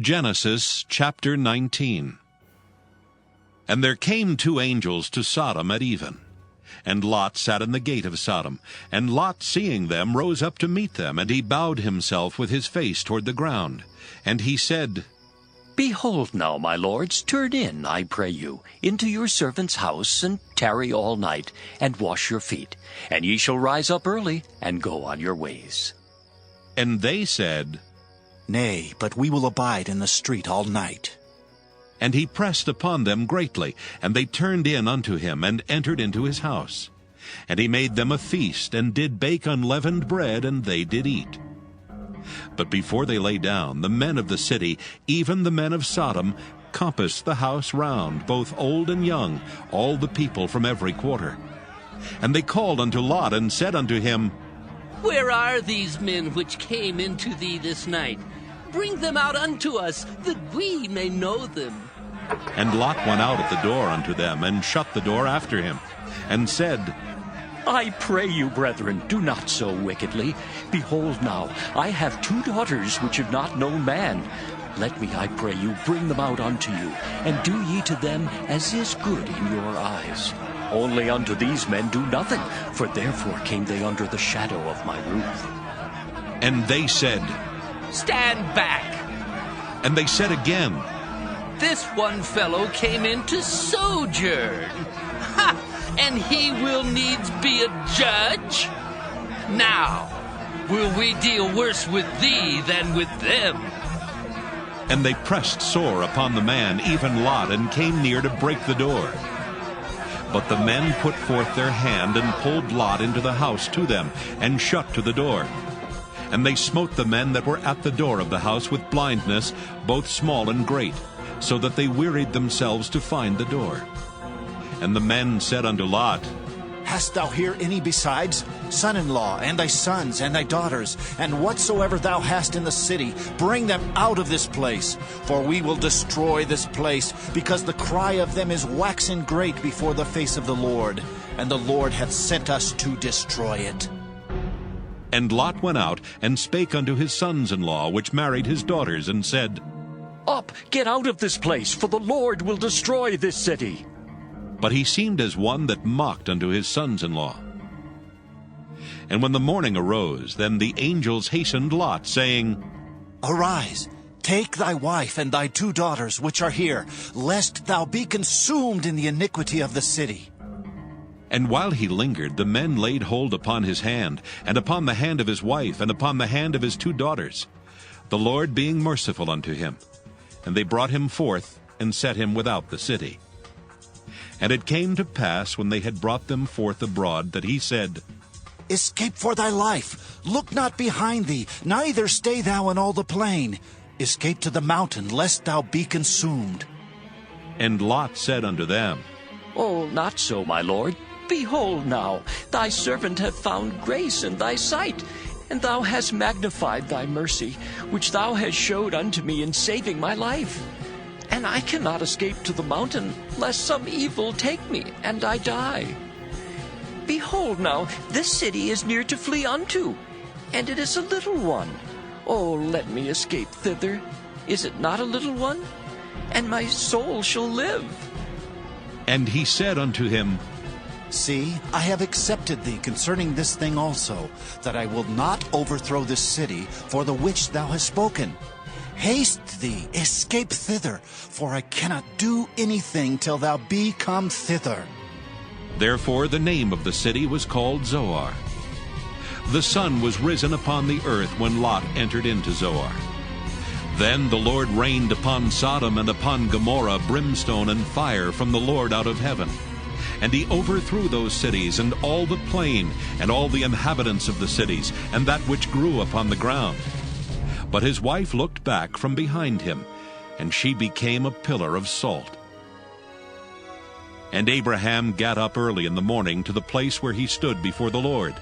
Genesis chapter 19. And there came two angels to Sodom at even. And Lot sat in the gate of Sodom. And Lot, seeing them, rose up to meet them, and he bowed himself with his face toward the ground. And he said, Behold now, my lords, turn in, I pray you, into your servant's house, and tarry all night, and wash your feet. And ye shall rise up early, and go on your ways. And they said, Nay, but we will abide in the street all night. And he pressed upon them greatly, and they turned in unto him, and entered into his house. And he made them a feast, and did bake unleavened bread, and they did eat. But before they lay down, the men of the city, even the men of Sodom, compassed the house round, both old and young, all the people from every quarter. And they called unto Lot, and said unto him, Where are these men which came into thee this night? Bring them out unto us, that we may know them. And Lot went out at the door unto them, and shut the door after him, and said, I pray you, brethren, do not so wickedly. Behold now, I have two daughters which have not known man. Let me, I pray you, bring them out unto you, and do ye to them as is good in your eyes. Only unto these men do nothing, for therefore came they under the shadow of my roof. And they said, Stand back! And they said again, This one fellow came in to sojourn. Ha! And he will needs be a judge? Now, will we deal worse with thee than with them? And they pressed sore upon the man, even Lot, and came near to break the door. But the men put forth their hand, and pulled Lot into the house to them, and shut to the door. And they smote the men that were at the door of the house with blindness, both small and great, so that they wearied themselves to find the door. And the men said unto Lot, Hast thou here any besides? Son-in-law, and thy sons, and thy daughters, and whatsoever thou hast in the city, bring them out of this place. For we will destroy this place, because the cry of them is waxen great before the face of the Lord, and the Lord hath sent us to destroy it. And Lot went out, and spake unto his sons-in-law, which married his daughters, and said, Up, get out of this place, for the Lord will destroy this city. But he seemed as one that mocked unto his sons-in-law. And when the morning arose, then the angels hastened Lot, saying, Arise, take thy wife and thy two daughters which are here, lest thou be consumed in the iniquity of the city. And while he lingered, the men laid hold upon his hand, and upon the hand of his wife, and upon the hand of his two daughters, the Lord being merciful unto him. And they brought him forth, and set him without the city. And it came to pass, when they had brought them forth abroad, that he said, Escape for thy life, look not behind thee, neither stay thou in all the plain. Escape to the mountain, lest thou be consumed. And Lot said unto them, Oh, not so, my lord. Behold now, thy servant hath found grace in thy sight, and thou hast magnified thy mercy, which thou hast showed unto me in saving my life. And I cannot escape to the mountain, lest some evil take me, and I die. Behold now, this city is near to flee unto, and it is a little one. Oh, let me escape thither. Is it not a little one? And my soul shall live. And he said unto him, See, I have accepted thee concerning this thing also, that I will not overthrow this city for the which thou hast spoken. Haste thee, escape thither, for I cannot do anything till thou be come thither. Therefore the name of the city was called Zoar. The sun was risen upon the earth when Lot entered into Zoar. Then the Lord rained upon Sodom and upon Gomorrah brimstone and fire from the Lord out of heaven. And he overthrew those cities, and all the plain, and all the inhabitants of the cities, and that which grew upon the ground. But his wife looked back from behind him, and she became a pillar of salt. And Abraham gat up early in the morning to the place where he stood before the Lord.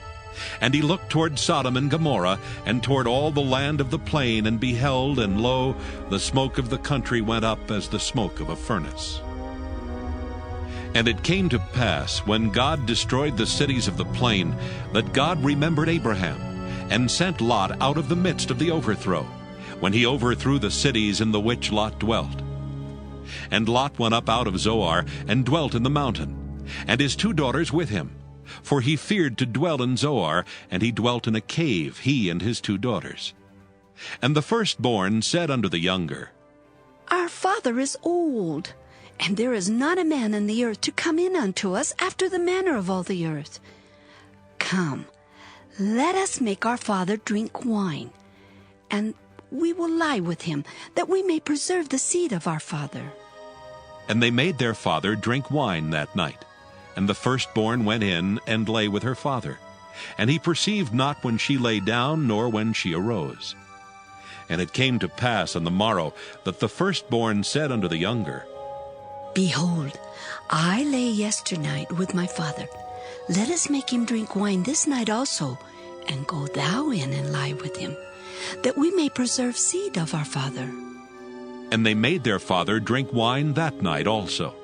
And he looked toward Sodom and Gomorrah, and toward all the land of the plain, and beheld, and lo, the smoke of the country went up as the smoke of a furnace. And it came to pass, when God destroyed the cities of the plain, that God remembered Abraham, and sent Lot out of the midst of the overthrow, when he overthrew the cities in the which Lot dwelt. And Lot went up out of Zoar, and dwelt in the mountain, and his 2 daughters with him. For he feared to dwell in Zoar, and he dwelt in a cave, he and his 2 daughters. And the firstborn said unto the younger, Our father is old, and there is not a man in the earth to come in unto us after the manner of all the earth. Come, let us make our father drink wine, and we will lie with him, that we may preserve the seed of our father. And they made their father drink wine that night. And the firstborn went in and lay with her father. And he perceived not when she lay down, nor when she arose. And it came to pass on the morrow that the firstborn said unto the younger, Behold, I lay yesternight with my father. Let us make him drink wine this night also, and go thou in and lie with him, that we may preserve seed of our father. And they made their father drink wine that night also.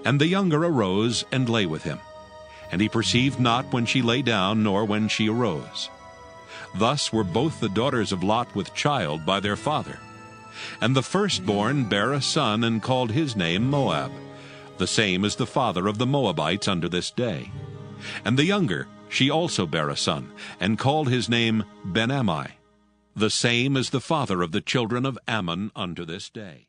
And the younger arose and lay with him. And he perceived not when she lay down, nor when she arose. Thus were both the daughters of Lot with child by their father. And the firstborn bare a son, and called his name Moab. The same is the father of the Moabites unto this day. And the younger, she also bare a son, and called his name Ben-Ammi. The same is the father of the children of Ammon unto this day.